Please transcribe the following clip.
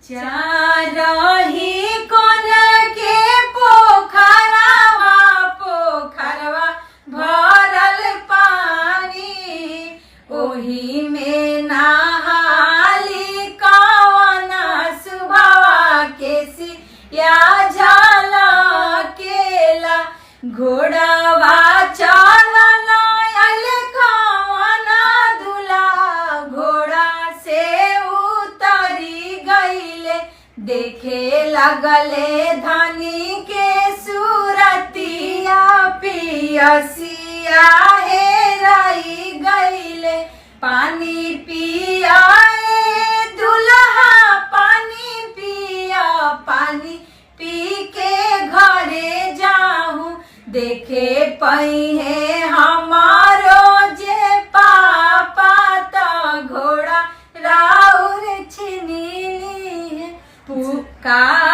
चारही कोन के पोखरवा पोखरवा भरल पानी ओही में नहाली कवन सुबवा के सिया झलकेला घोड़वा चढ़ल आइल कवन दूल्हा घोड़ा से उतरी गईले देखे लगले धनी के सूरतिया पियसिया हेराई गईले पानी पिया दूल्हा पानी पिया पानी पी के घरे जाऊं देखे पई है हमारो जे पापा तो घोड़ा राउर छिनी है पुकार